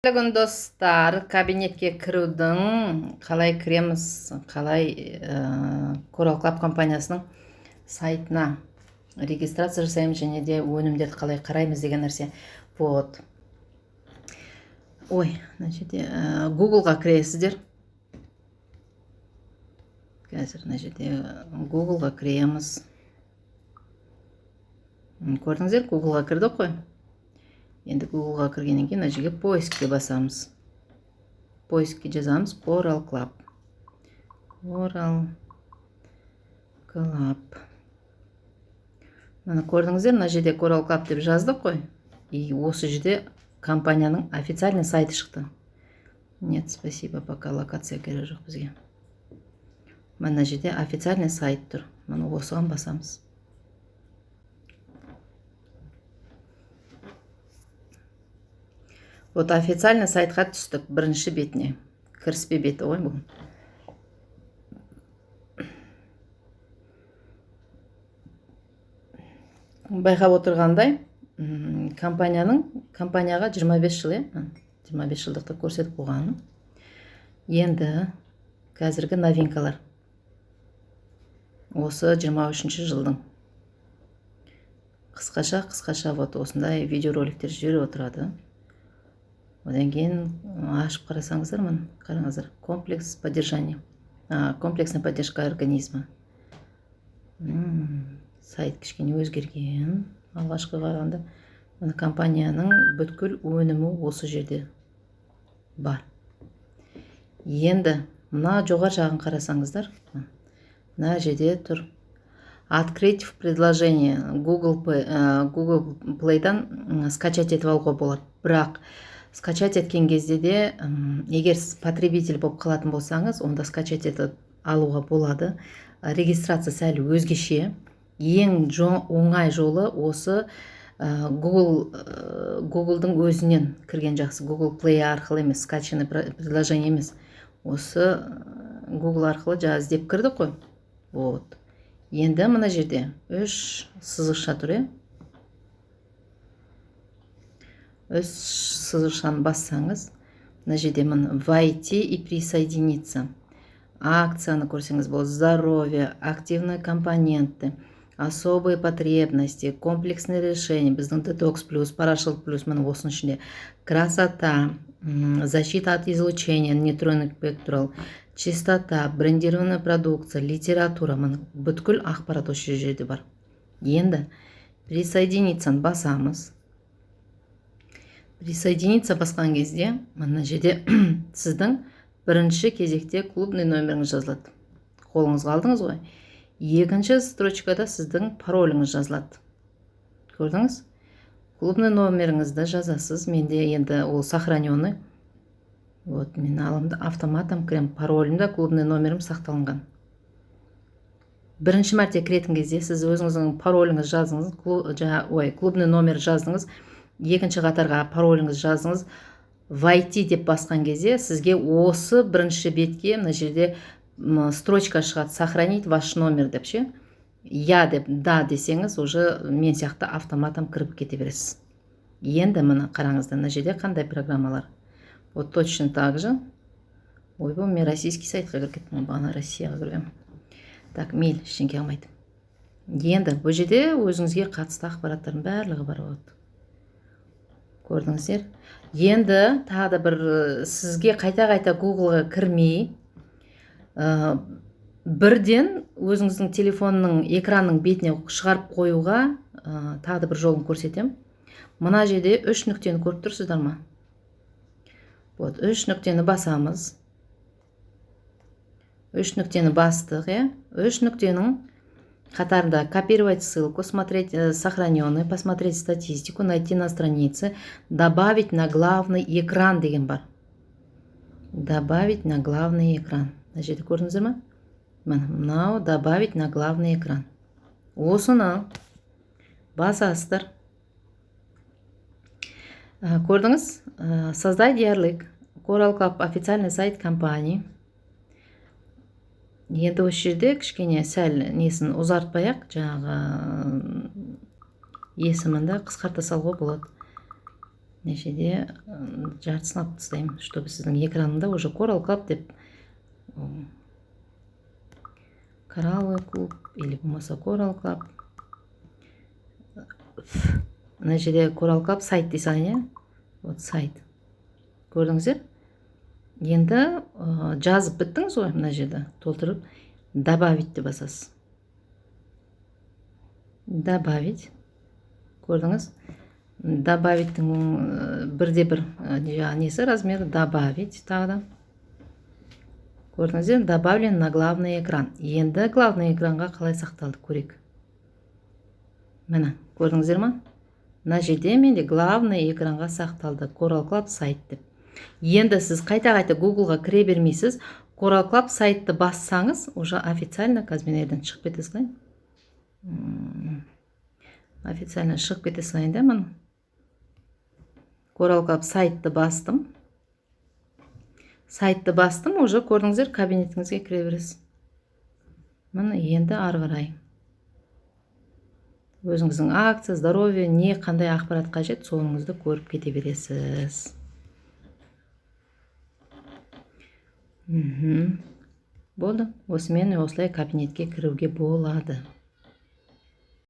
Бүгін достар, кабинетке кірудің қалай кіреміз, қалай Coral Club компаниясының сайтына регистрация жасаймыз және де өнімдерді қалай қараймыз деген нәрсе. Вот. Ой, значит, Google-ға кіресіздер. Қазір, значит, Google-ға кіреміз. Көрдіңіздер, Google-ға кірді қой. Енді Google-ға кіргеннен кейін жерге поискке басамыз. Поискке жазамыз Coral Club. Coral Club. Мына көрдіңіздер, мына жерде Coral Club деп жаздық қой. И осы жерде компанияның официальный сайты шықты. Нет, спасибо, пока локация керек жоқ бізге. Мына жерде официальный сайт тұр. Мына осыған басамыз. Вот официальный сайтқа түстік бірінші бетіне. Кіріспе беті ғой бұл. Байқап отырғандай, компанияға 25 жыл, 25 жылдықты көрсетіп қойған. Енді қазіргі новинкалар. Осы 23 жылдың. Қысқаша вот осындай видеороликтер жіберіп отырады. Одан кейін ашып қарасаңыздар, қараңыздар. Комплексная поддержка организма. Сайт кішкене өзгерген. Алғашқы қарағанда компанияның бүткіл өнімі осы жерде бар. Енді мына жоғар жағын қарасаңыздар, мына жерде тұр. Открыть в предложение Google Play'дан скачать етіп алуға болады. Бірақ скачать еткен кезде де, егер сіз потребитель болып қалатын болсаңыз, онда скачать етіп алуға болады. Регистрация сәл өзгеше. Ең оңай жолы осы Google-дың өзінен кірген жақсы. Google Play арқылы емес, скачанный предложение емес. Осы Google арқылы іздеп кірді қой. Вот. Енді мына жерде 3 сызықша тұр. 3 сызықшаны бассаңыз, мына жерде войти и присоединиться. Акцияны көрсеңіз бұл здоровье, активные компоненты, особые потребности, комплексные решения, біздің детокс плюс, парашют плюс, осының ішінде красота, защита от излучения, нейтронный спектрал, чистота, брендированная продукция, литература, бүткіл ақпарат осы жерде бар. Енді присоединиться басамыз. Присоединиться басқан кезде, мына жерде сіздің бірінші кезекте клубный номеріңіз жазылады. Қолыңызға алдыңыз ғой. Екінші строчкада сіздің пароліңіз жазылады. Көрдіңіз? Клубный номеріңізді жазасыз. Менде енді ол сохраненный. Вот, мен алымды автоматом кірем. Паролімді, клубный номерім сақталынған. Бірінші мәрте кіретін кезде сіз өзіңіздің пароліңіз жаздыңыз, клубный номер жаздыңыз. Екінші қатарға пароліңіз жаздыңыз. Войти деп басқан кезде сізге осы бірінші бетке мына жерде строчка шығады. Сохранить ваш номер деп ше. Я деп, да десеңіз, уже мен сияқты автоматом кіріп кете бересіз. Енді мына қараңыздар, мына жерде қандай программалар. Вот точно так же. Ойбай, мен российский сайтқа кіріп кеттім, бағана Россияға кіргем. Так, мейл, ештеңке алмайды. Енді бұл жерде өзіңізге қатысты ақпараттардың барлығы бар болады. Көрдіңіздер? Енді тағы бір сізге қайта Google-ға кірмей, бірден өзіңіздің телефонның экранның бетіне шығарып қоюға тағы бір жолын көрсетем. Мына жерде 3 нүктені көріп тұрсыздар ма? Вот, 3 нүктені басамыз. 3 нүктені бастық, 3 нүктенің қатарында копировать ссылку, смотреть сохраненный, посмотреть статистику, найти на странице, добавить на главный экран деген бар. Добавить на главный экран. Значит, көрдіңіздер ма? Мынау добавить на главный экран. Осыны басасыздар. Көрдіңіз? Создай ярлык. Coral Club официальный сайт компании. Енді осы жерде кішкене сәл несін ұзартпаяқ, жаңағы есімінді қысқарта салуға болады. мына жерде жартысын алып тастаймын, чтобы сіздің экранында уже Coral Club деп коралловый клуб или болмаса Coral Club. Мына жерде Coral Club сайт дей салайын, иә? Вот сайт. Көрдіңіздер? Енді жазып біттіңіз ғой, мына жерде толтырып добавить деп басасыз. Добавить. Көрдіңіз? Добавиттің бірде-бір несі размері добавить тағы да. Көрдіңіздер? Добавлен на главный экран. Енді главный экранға қалай сақталды көрейік. Міне, көрдіңіздер ма? Мына жерде менде главный экранға сақталды Coral Club сайт деп. Енді сіз қайта-қайта Google-ға кіре бермейсіз. Coral Club сайтты бассаңыз, уже официально қазменерден шығып кете салайын. Официально шығып кете салайын да, мұны. Coral Club сайтты бастым. Сайтты бастым, уже көрдіңіздер, кабинетіңізге кіре бересіз. Міне енді ары қарай. Өзіңіздің акция, здоровье, не қандай ақпарат қажет, соңыңызды көріп кете бересіз. Болды. Осымен осылай кабинетке кіруге болады.